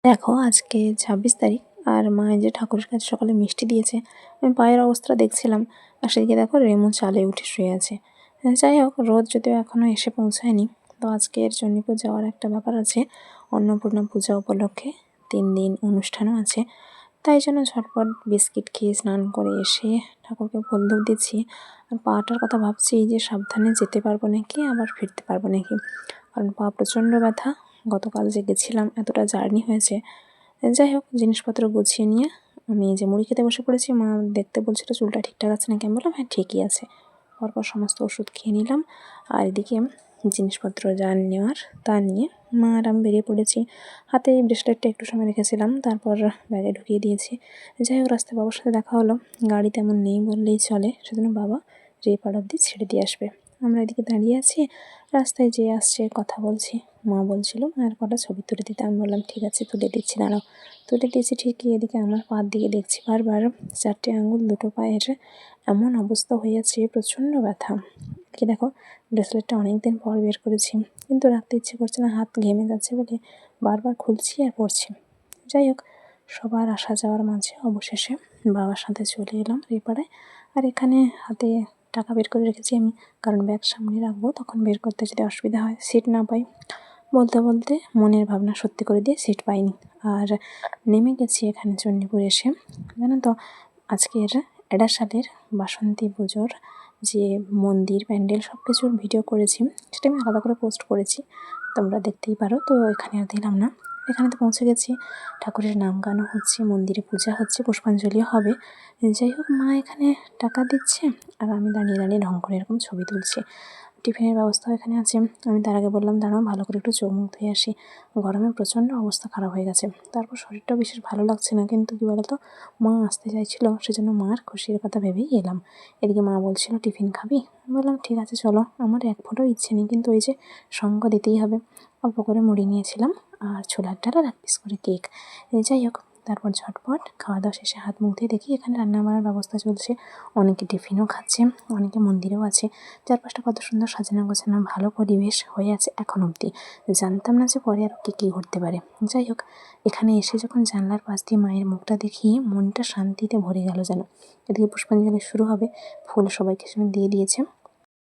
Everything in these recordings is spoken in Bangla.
দেখো আজকে ২৬ তারিখ আর মা এই যে ঠাকুরের কাছে সকালে মিষ্টি দিয়েছে। আমি পায়ের অবস্থা দেখছিলাম আর সেদিকে দেখো রেমু চালে উঠে শুয়ে আছে। যাই হোক রোদ যদিও এখনো এসে পৌঁছায়নি, তো আজকের চণ্ডীপুর যাওয়ার একটা ব্যাপার আছে। অন্নপূর্ণা পূজা উপলক্ষে ৩ দিন অনুষ্ঠানও আছে, তাই জন্য ঝটপট বিস্কিট খেয়ে স্নান করে এসে ঠাকুরকে ফুল ধূপ দিচ্ছি। আর পাটার কথা ভাবছি যে সাবধানে যেতে পারবো নাকি আবার ফিরতে পারবো নাকি, কারণ পা প্রচণ্ড ব্যথা। গতকাল যে গেছিলাম এতটা জার্নি হয়েছে। যাই হোক জিনিসপত্র গুছিয়ে নিয়ে আমি যে মুড়ি খেতে বসে পড়েছি। মা দেখতে বলছিল চুলটা ঠিকঠাক আছে নাকি, আমি বললাম হ্যাঁ ঠিকই আছে। পরপর সমস্ত ওষুধ খেয়ে নিলাম আর এদিকে জিনিসপত্র যা নেওয়ার তা নিয়ে মা আর আমি বেরিয়ে পড়েছি। হাতে এই ব্রেসলেটটা একটু সময় রেখেছিলাম, তারপর ব্যাগে ঢুকিয়ে দিয়েছি। যাই হোক রাস্তায় বাবার সাথে দেখা হলো, গাড়ি তেমন নেই বললেই চলে, সেজন্য বাবা রেপার অব্দি ছেড়ে দিয়ে আসবে। আমরা এদিকে দাঁড়িয়ে আছি, রাস্তায় যে আসছে কথা বলছি। মা বলছিল মায়ের কটা ছবি তুলে দিতে, আমি বললাম ঠিক আছে তুলে দিচ্ছি দাঁড়াও। তুলে দিয়েছি ঠিকই, এদিকে আমার পার দিকে দেখছি বারবার 4টে আঙুল দুটো পায়ের এমন অবস্থা হয়ে যাচ্ছে, প্রচণ্ড ব্যথা। কি দেখো ব্রেসলেটটা অনেক দিন পর বের করেছি, কিন্তু রাখতে ইচ্ছে করছে না, হাত ঘেমে যাচ্ছে বলে বারবার খুলছি আর পড়ছি। যাই হোক সবার আসা যাওয়ার মাঝে অবশেষে বাবার সাথে চলে এলাম রেপাড়ায়। আর এখানে হাতে টাকা বের করে রেখেছি আমি, কারণ ব্যাগ সামনে রাখবো, তখন বের করতে যদি অসুবিধা হয়, সিট না পাই। বলতে বলতে মনের ভাবনা সত্যি করে দিয়ে সিট পাইনি আর নেমে গেছি এখানে চণ্ডীপুর এসে। জানো তো আজকের এডাসালের বাসন্তী পুজোর যে মন্দির প্যান্ডেল সব কিছুর ভিডিও করেছি, সেটা আমি আলাদা করে পোস্ট করেছি, তোমরা দেখতেই পারো। তো এখানে আর দিলাম না। এখানে তো পৌঁছে গেছি, ঠাকুরের নাম গানও হচ্ছে, মন্দিরে পূজা হচ্ছে, পুষ্পাঞ্জলিও হবে। যাই হোক মা এখানে টাকা দিচ্ছে আর আমি দাঁড়িয়ে দাঁড়িয়ে ঢং করে এরকম ছবি তুলছি। টিফিনের ব্যবস্থাও এখানে আছে। আমি তার আগে বললাম দাঁড়াও ভালো করে একটু চোখ মুখ ধুয়ে আসি, গরমে প্রচণ্ড অবস্থা খারাপ হয়ে গেছে। তারপর শরীরটাও বিশেষ ভালো লাগছে না, কিন্তু কী বলতো মা আসতে চাইছিল, সেজন্য মার খুশির কথা ভেবেই এলাম। এদিকে মা বলছিল টিফিন খাবি, আমি বললাম ঠিক আছে চলো। আমার এক ফোঁটাও ইচ্ছে নেই, কিন্তু ওই যে সঙ্গ দিতেই হবে। অল্প করে মুড়ি নিয়েছিলাম আর ছোলার ডাল আর 1 পিস করে কেক। যাই হোক তারপর ঝটপট খাওয়া দাওয়া শেষে হাত মুখ ধুয়ে দেখি এখানে রান্নাবান্নার ব্যবস্থা চলছে। অনেকে টিফিনও খাচ্ছে, অনেকে মন্দিরেও আছে। চারপাশটা কত সুন্দর সাজানো গোছানো, ভালো পরিবেশ হয়ে আছে এখন অবধি। জানতাম না যে পরে আরও কী ঘটতে পারে। যাই হোক এখানে এসে যখন জানলার পাশ দিয়ে মায়ের মুখটা দেখি, মনটা শান্তিতে ভরে গেল যেন। এদিকে পুষ্পাঞ্জলি শুরু হবে, ফুল সবাইকে সেখানে দিয়ে দিয়েছে।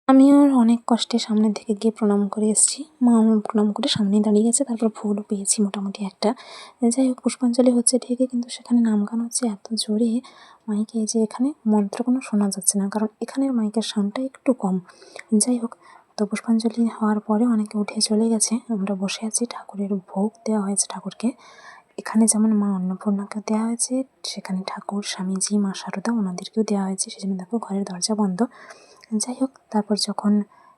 আমিও অনেক কষ্টে সামনের দিকে গিয়ে প্রণাম করে এসেছি। মা আমার প্রণাম করে সামনেই দাঁড়িয়ে গেছে, তারপর ফুলও পেয়েছি মোটামুটি একটা। যাই হোক পুষ্পাঞ্জলি হচ্ছে ঠিকই, কিন্তু সেখানে নাম গান হচ্ছে এত জোরে মাইকে, যে এখানে মন্ত্র কোনো শোনা যাচ্ছে না, কারণ এখানের মাইকের সাউন্ডটা একটু কম। যাই হোক তো পুষ্পাঞ্জলি হওয়ার পরে অনেকে উঠে চলে গেছে, আমরা বসে আছি। ঠাকুরের ভোগ দেওয়া হয়েছে ঠাকুরকে। এখানে যেমন মা অন্নপূর্ণাকে দেওয়া হয়েছে, সেখানে ঠাকুর স্বামীজি মা শারদা ওনাদেরকেও দেওয়া হয়েছে, সেজন্য দেখো ঘরের দরজা বন্ধ। যাই হোক তারপর যখন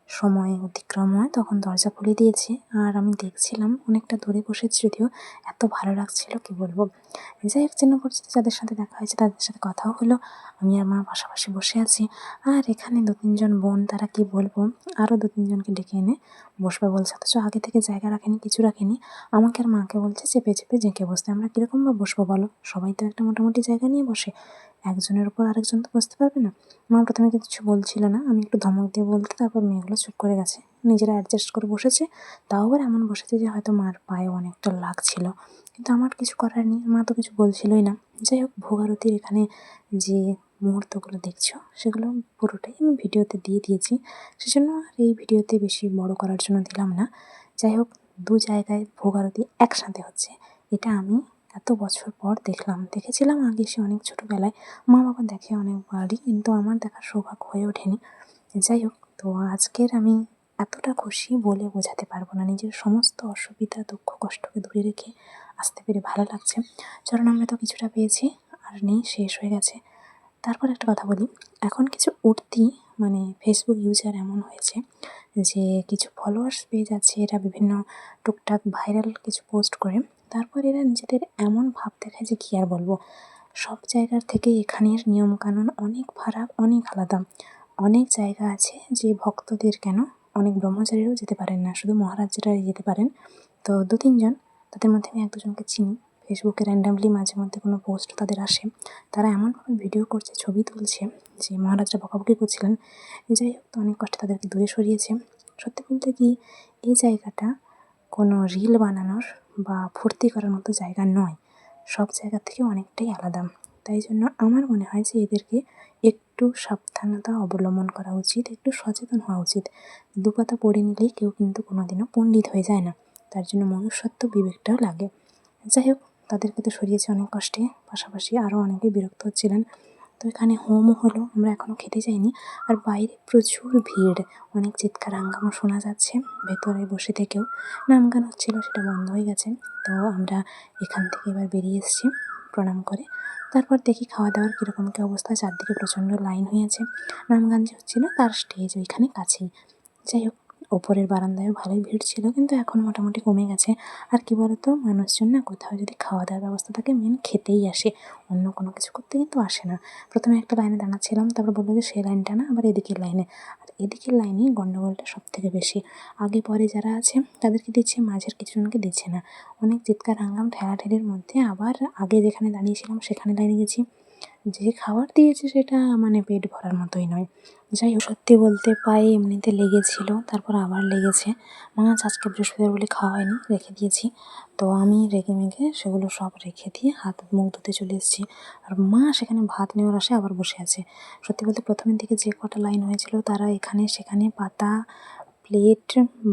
সময় অতিক্রম হয় তখন দরজা খুলে দিয়েছে আর আমি দেখছিলাম, অনেকটা দূরে বসেছি যদিও, এত ভালো লাগছিল কি বলবো। যাই হোক চেনা পরিচিত যাদের সাথে দেখা হয়েছে তাদের সাথে কথাও হলো। আমি আর মা পাশাপাশি বসে আছি, আর এখানে 2-3 জন বোন, তারা কি বলবো, আরও 2-3 জনকে ডেকে এনে বসবে বলছে, অথচ আগে থেকে জায়গা রাখেনি, কিছু রাখেনি। আমাকে আর মাকে বলছে চেপে চেপে জেঁকে বসতে। আমরা কীরকম বা বসবো বলো, সবাই তো একটা মোটামুটি জায়গা নিয়ে বসে, একজনের উপর আরেকজন তো বসতে পারবে না। মা প্রথমে কিছু বলছিল না, আমি একটু ধমক দিয়ে বলতে তারপর মেয়েগুলো চুপ করে গেছে, নিজেরা অ্যাডজাস্ট করে বসেছে। তাও আবার এমন বসেছে যে হয়তো মার পায়ে অনেকটা লাগছিল, কিন্তু আমার কিছু করার নেই, মা তো কিছু বলছিলই না। যাই হোক ভোগ আরতির এখানে যে মুহূর্তগুলো দেখছো সেগুলো পুরোটাই আমি ভিডিওতে দিয়ে দিয়েছি, সেজন্য আর এই ভিডিওতে বেশি বড় করার জন্য দিলাম না। যাই হোক 2 জায়গায় ভোগ আরতি একসাথে হচ্ছে, এটা আমি এত বছর পর দেখলাম। দেখেছিলাম আগে সে অনেক ছোটোবেলায়, মা বাবা দেখে অনেকবারই, কিন্তু আমার দেখার সৌভাগ্য হয়ে ওঠেনি। যাই হোক তো আজকের আমি এতটা খুশি বলে বোঝাতে পারবো না, নিজের সমস্ত অসুবিধা দুঃখ কষ্টকে দূরে রেখে আসতে পেরে ভালো লাগছে। চরণামৃত কিছুটা পেয়েছি, আর নেই, শেষ হয়ে গেছে। তারপর একটা কথা বলি, এখন কিছু উঠতি মানে ফেসবুক ইউজার এমন হয়েছে যে কিছু ফলোয়ার্স পেয়ে যাচ্ছে, এরা বিভিন্ন টুকটাক ভাইরাল কিছু পোস্ট করে, তারপর এরা নিজেদের এমন ভাব দেখায় যে কী আর বলবো। সব জায়গার থেকে এখানের নিয়মকানুন অনেক ফারাক, অনেক আলাদা। অনেক জায়গা আছে যে ভক্তদের কেন অনেক ব্রহ্মচারীরাও যেতে পারেন না, শুধু মহারাজরাই যেতে পারেন। তো 2-3 জন, তাদের মধ্যে আমি 1-2 জনকে চিনি। ফেসবুকে র্যান্ডামলি মাঝে মধ্যে কোনো পোস্ট তাদের আসে, তারা এমনভাবে ভিডিও করছে, ছবি তুলছে যে মহারাজরা বকাবকি করছিলেন। যাই হোক তো অনেক কষ্টে তাদেরকে দূরে সরিয়েছে। সত্যি বলতে কি এই জায়গাটা কোনো রিল বানানোর বা ফুর্তি করার মতো জায়গা নয়, সব জায়গা থেকে অনেকটাই আলাদা। তাই জন্য আমার মনে হয় যে এদেরকে একটু সাবধানতা অবলম্বন করা উচিত, একটু সচেতন হওয়া উচিত। দুপাতা পড়ে নিলেই কেউ কিন্তু কোনোদিনও পণ্ডিত হয়ে যায় না, তার জন্য মনুষ্যত্ব বিবেকটাও লাগে। যাই হোক, তাদেরকে তো সরিয়েছে অনেক কষ্টে, পাশাপাশি আরও অনেকেই বিরক্ত হচ্ছিলেন। তো এখানে হোমও হলো, আমরা এখনও খেতে যাইনি। আর বাইরে প্রচুর ভিড়, অনেক চিৎকার হাঙ্গামা শোনা যাচ্ছে, ভেতরে বসে থেকেও নাম গান হচ্ছিলো, সেটা বন্ধ হয়ে গেছে। তো আমরা এখান থেকে এবার বেরিয়ে এসেছি প্রণাম করে। তারপর দেখি খাওয়া দাওয়ার কীরকম কী অবস্থা, চারদিকে প্রচণ্ড লাইন হয়েছে। নাম গান যে হচ্ছিলো তার স্টেজ ওইখানে কাছেই। যাই হোক, ওপরের বারান্দায়ও ভালোই ভিড় ছিল, কিন্তু এখন মোটামুটি কমে গেছে। আর কি বলতো, মানুষজন না কোথাও যদি খাওয়া দাওয়ার ব্যবস্থা থাকে মেন খেতেই আসে, অন্য কোনো কিছু করতে কিন্তু আসে না। প্রথমে একটা লাইনে দাঁড়াচ্ছিলাম, তারপর বললো যে সেই লাইনটা না, আবার এদিকের লাইনে। আর এদিকের লাইনেই গণ্ডগোলটা সব থেকে বেশি। আগে পরে যারা আছে তাদেরকে দিচ্ছে, মাঝের কিছুজনকে দিচ্ছে না। অনেক চিৎকার হাঙ্গাম ঠেলাঠেলির মধ্যে আবার আগে যেখানে দাঁড়িয়েছিলাম সেখানে দাঁড়িয়ে গেছি। যে খাবার দিয়েছে সেটা মানে পেট ভরার মতোই নয়। যাই হোক, সত্যি বলতে পায়ে এমনিতে লেগেছিল, তারপর আবার লেগেছে। মাছ আজকে বৃহস্পতিবার বলে খাওয়া হয়নি, রেখে দিয়েছি। তো আমি রেগে মেগে সেগুলো সব রেখে দিয়ে হাত মুখ ধুতে চলে এসেছি। আর মা সেখানে ভাত নেওয়ার আশায় আবার বসে আছে। সত্যি বলতে প্রথমের দিকে যে কটা লাইন হয়েছিল তারা এখানে সেখানে পাতা, প্লেট,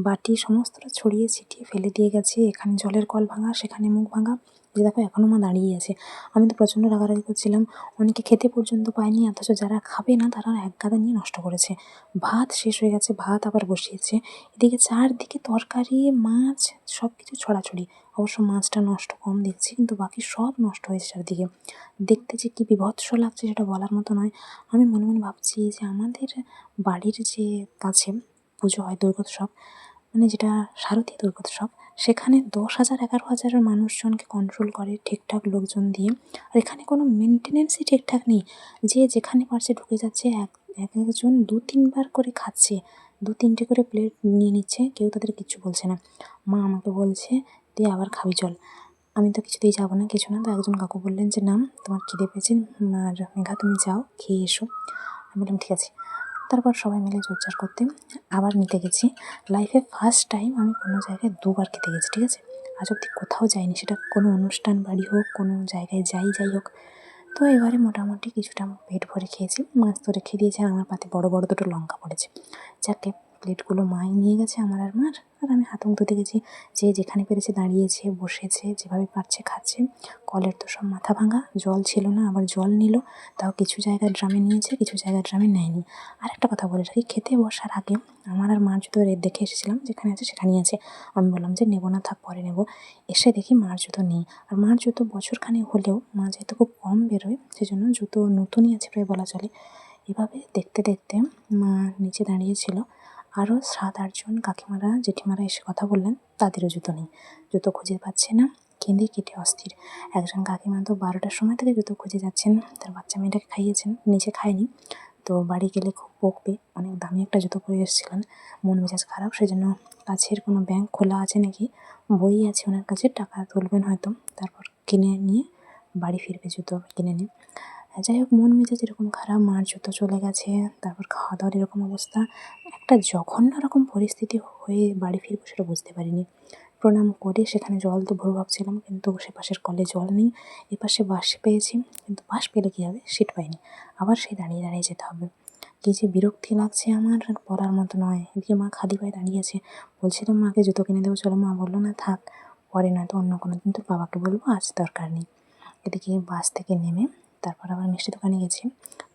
বাটি সমস্তটা ছড়িয়ে ছিটিয়ে ফেলে দিয়ে গেছে। এখানে জলের কল ভাঙা, সেখানে মুখ ভাঙা। যে দেখো এখনও মা দাঁড়িয়ে আছে। আমি তো প্রচণ্ড রাগারাগি করছিলাম, অনেকে খেতে পর্যন্ত পায়নি, অথচ যারা খাবে না তারা এক গাদা নিয়ে নষ্ট করেছে। ভাত শেষ হয়ে গেছে, ভাত আবার বসিয়েছে। এদিকে চারদিকে তরকারি, মাছ, সব কিছু ছড়াছড়ি। অবশ্য মাছটা নষ্ট কম দেখছি, কিন্তু বাকি সব নষ্ট হয়েছে চারদিকে। দেখতে যে কী বীভৎস লাগছে সেটা বলার মতো নয়। আমি মনে মনে ভাবছি যে আমাদের বাড়ির যে কাছে পুজো হয় দুর্গোৎসব, মানে যেটা শারদীয় দুর্গোৎসব, সেখানে 10,000 11,000 মানুষজনকে কন্ট্রোল করে ঠিকঠাক লোকজন দিয়ে। আর এখানে কোনো মেনটেনেন্সই ঠিকঠাক নেই। যে যেখানে পারছে ঢুকে যাচ্ছে, একজন 2-3 বার করে খাচ্ছে, 2-3টে করে প্লেট নিয়ে নিচ্ছে, কেউ তাদের কিচ্ছু বলছে না। মা আমাকে বলছে, "তুই আবার খাবি চল।" আমি তো কিছুতেই যাবো না, কিছু না। তো একজন কাকু বললেন যে, "না, তোমার খিদে পেয়েছে আর মেঘা তুমি যাও, খেয়ে এসো।" আমি বললাম ঠিক আছে। তারপর সবাই মিলে জোরজার করতে আবার নিতে গেছি। লাইফে ফার্স্ট টাইম আমি কোনো জায়গায় 2 বার খেতে গেছি, ঠিক আছে? আজ অব্দি কোথাও যাইনি, সেটা কোনো অনুষ্ঠান বাড়ি হোক, কোনো জায়গায় যাই হোক। তো এবারে মোটামুটি কিছুটা পেট ভরে খেয়েছি। মাছ তো রেখে দিয়েছে, আর আমার পাতে বড় বড় দুটো লঙ্কা পড়েছে। যাকে প্লেটগুলো মাই নিয়ে গেছে আমার আর মার, আর আমি হাত মুখ ধুতে গেছি। যে যেখানে পেরেছে দাঁড়িয়েছে, বসেছে, যেভাবে পারছে খাচ্ছে। কলের তো সব মাথা ভাঙা, জল ছিল না, আবার জল নিল। তাও কিছু জায়গায় ড্রামে নিয়েছে, কিছু জায়গায় ড্রামে নেয়নি। আরেকটা কথা বলে রাখি, খেতে বসার আগে আমার আর মার জুতো দেখে এসেছিলাম, যেখানে আছে সেখানেই আছে। আমি বললাম যে নেবো না, থাক পরে নেবো। এসে দেখি মার জুতো নেই। আর মার জুতো বছরখানেক হলেও মা যেহেতু খুব কম বেরোয়, সেজন্য জুতো নতুনই আছে প্রায় বলা চলে। এভাবে দেখতে দেখতে মা নিচে দাঁড়িয়েছিল। আরও 7-8 জন কাকিমারা, জেঠিমারা এসে কথা বললেন, তাদেরও জুতো নেই। জুতো খুঁজে পাচ্ছে না, কেঁদে কেটে অস্থির। একজন কাকিমা তো 12টার সময় থেকে জুতো খুঁজে যাচ্ছেন, তার বাচ্চা মেয়েটাকে খাইয়েছেন, নিজে খায়নি। তো বাড়ি গেলে খুব বকবে, অনেক দামি একটা জুতো পরে এসেছিলেন। মন মেজাজ খারাপ, সেজন্য কাছের কোনো ব্যাংক খোলা আছে নাকি, বই আছে ওনার কাছে, টাকা তুলবেন হয়তো, তারপর কিনে নিয়ে বাড়ি ফিরবে জুতো কিনে নিয়ে। যাই হোক, মন মেজাজ এরকম খারাপ, মার জুতো চলে গেছে, তারপর খাওয়া দাওয়ার এরকম অবস্থা। একটা জঘন্য রকম পরিস্থিতি হয়ে বাড়ি ফিরবো সেটা বুঝতে পারিনি। প্রণাম করে সেখানে জল তো ভরবো ভাবছিলাম, কিন্তু সে পাশের কলে জল নেই। এপাশে বাস পেয়েছি, কিন্তু বাস পেলে কী হবে, সিট পাইনি। আবার সেই দাঁড়িয়ে দাঁড়িয়ে যেতে হবে। কী যে বিরক্তি লাগছে আমার, আর বলার মতো নয়। এদিকে মা খালি পায়ে দাঁড়িয়ে আছে। বলছিলাম মাকে জুতো কিনে দেবো চলো, মা বললো না থাক, পরে নয়তো অন্য কোনো দিন তোর বাবাকে বলবো, আজ দরকার নেই। এদিকে বাস থেকে নেমে তারপর আবার মিষ্টি দোকানে গেছি,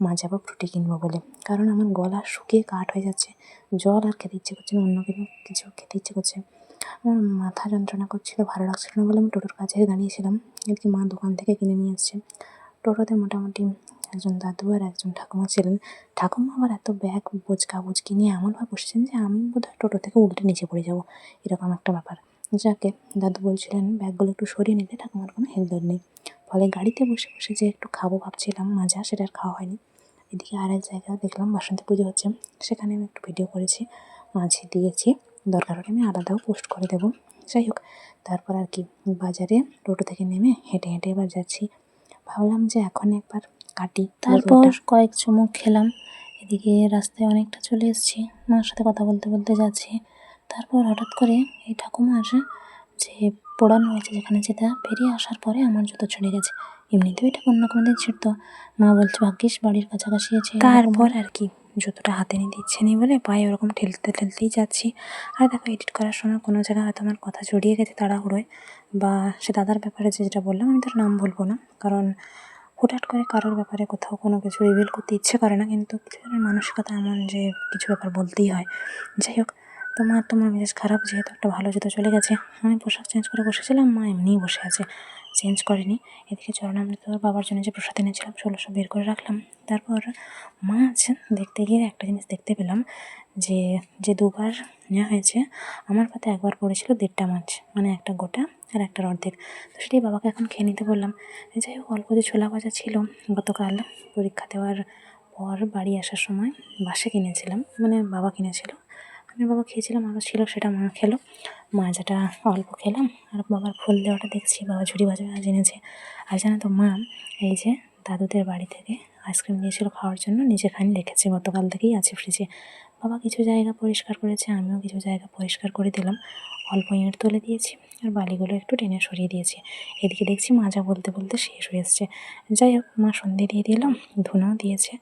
মা যাবো ফ্রুটি কিনবো বলে। কারণ আমার গলা শুকিয়ে কাঠ হয়ে যাচ্ছে, জল আর খেতে ইচ্ছে করছে না, অন্য কিছু খেতে ইচ্ছে করছে। আমার মাথা যন্ত্রণা করছিল, ভালো লাগছিল না বলে আমি টোটোর কাছে দাঁড়িয়েছিলাম। এদিকে মা দোকান থেকে কিনে নিয়ে এসছে। টোটোতে মোটামুটি একজন দাদু আর একজন ঠাকুমা ছিলেন। ঠাকুমা আবার এত ব্যাগ বোঝকা নিয়ে এমনভাবে বসেছেন যে আমি বোধহয় টোটো থেকে উল্টে নিচে পড়ে যাবো, এরকম একটা ব্যাপার। যাকে দাদু বলছিলেন ব্যাগগুলো একটু সরিয়ে নিতে, ঠাকুমার কোনো হেলদোল নেই। ফলে গাড়িতে বসে বসে যে একটু খাবো ভাবছিলাম মাজা, সেটা আর খাওয়া হয়নি। এদিকে আর এক জায়গায় দেখলাম বাসন্তী পুজো হচ্ছে, সেখানে আমি একটু ভিডিও করেছি, মাঝে দিয়েছি, দরকার হলে আমি আলাদাও পোস্ট করে দেবো। যাই হোক, তারপর আর কি টোটো থেকে নেমে হেঁটে হেঁটে এবার যাচ্ছি। ভাবলাম যে এখন একবার কাটি। তারপর কয়েক চুমুক খেলাম। এদিকে রাস্তায় অনেকটা চলে এসেছি, মার সাথে কথা বলতে বলতে যাচ্ছি। তারপর হঠাৎ করে এই ঠাকুমার যে পোড়ানো হয়েছে যেখানে, যেটা বেরিয়ে আসার পরে আমার জুতো ছিঁড়ে গেছে। এমনিতেও এটা অন্য কোনো দিন ছিঁড়তো, মা বলছে ভাগ্যিস বাড়ির কাছাকাছি আছে। তারপর আর কি জুতোটা হাতে নিতে ইচ্ছে নেই বলে পায়ে ওরকম ঠেলতে ঠেলতেই যাচ্ছি। আর দেখো এডিট করার সময় কোনো জায়গায় হয়তো আমার কথা জড়িয়ে গেছে তাড়াহুড়োয়, বা সে দাদার ব্যাপারে যেটা বললাম, আমি তার নাম বলবো না, কারণ হুটহাট করে কারোর ব্যাপারে কোথাও কোনো কিছু রিভিল করতে ইচ্ছে করে না, কিন্তু কিছু জনের মানসিকতা এমন যে কিছু ব্যাপার বলতেই হয়। যাই হোক, তোমার মেজাজ খারাপ, যেহেতু একটা ভালো জুতো চলে গেছে। আমি পোশাক চেঞ্জ করে বসেছিলাম, মা এমনিই বসে আছে, চেঞ্জ করেনি। এদিকে চরণামৃত বাবার জন্য যে প্রসাদ এনেছিলাম সেগুলো সব বের করে রাখলাম। তারপর মা আছে দেখতে গিয়ে একটা জিনিস দেখতে পেলাম, যে যে দুবার নেওয়া হয়েছে আমার পাতে একবার পড়েছিল 1.5টা মাছ, মানে একটা গোটা আর একটার অর্ধেক। তো সেটাই বাবাকে এখন খেয়ে নিতে বললাম। যাই হোক, অল্প যে ছোলা ভাজা ছিল গতকাল পরীক্ষা দেওয়ার পর বাড়ি আসার সময় বাসে কিনেছিলাম, মানে বাবা কিনেছিল, আমি বাবা খেয়েছিলাম, আরও ছিল সেটা মা খেলো। মা যেটা অল্প খেলাম, আর বাবার ফুল দেওয়াটা দেখছি বাবা ঝুড়ি ভাজা আজ এনেছে। আর জানো তো মা এই যে দাদুদের বাড়ি থেকে আইসক্রিম দিয়েছিল খাওয়ার জন্য, নিজে খানি রেখেছে, গতকাল থেকেই আছে ফ্রিজে। বাবা কিছু জায়গা পরিষ্কার করেছে, আমিও কিছু জায়গা পরিষ্কার করে দিলাম, অল্প ইঁট তুলে দিয়েছি আর বালিগুলো একটু টেনে সরিয়ে দিয়েছি। এদিকে দেখছি মাজা বলতে বলতে শেষ হয়ে এসছে। যাই হোক, মা সন্ধে দিয়ে দিলাম, ধুনাও দিয়েছে,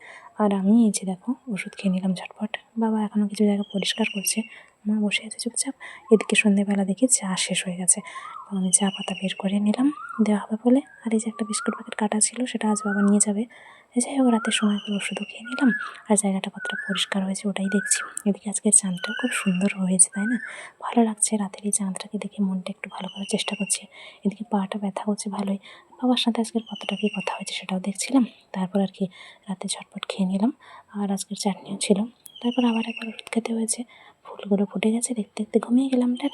আর আমি এই যে দেখো ওষুধ খেয়ে নিলাম ঝটপট। বাবা এখনও কিছু জায়গা পরিষ্কার করছে, মা বসে আছে চুপচাপ। এদিকে সন্ধেবেলা দেখি চা শেষ হয়ে গেছে, তো আমি চা পাতা বের করে নিলাম দেওয়া হবে বলে। আর এই যে একটা বিস্কুট প্যাকেট কাটা ছিল, সেটা আজ বাবা নিয়ে যাবে। যাই হোক, রাতের সময় করে ওষুধও খেয়ে নিলাম, আর জায়গাটা কতটা পরিষ্কার হয়েছে ওটাই দেখছি। এদিকে আজকের চাঁদটাও খুব সুন্দর হয়েছে, তাই না? ভালো লাগছে রাতের এই চাঁদটাকে দেখে, মনটা একটু ভালো করার চেষ্টা করছি। এদিকে পাটা ব্যথা করছে ভালোই। বাবার সাথে আজকের কতটা কী কথা হয়েছে সেটাও দেখছিলাম। তারপর আর কি রাতে ঝটপট খেয়ে নিলাম, আর আজকের চাটনিও ছিল। তারপর আবার একবার ওষুধ খেতে হয়েছে, ফুলগুলো ফুটে গেছে, দেখতে দেখতে ঘুমিয়ে গেলাম। টাটা।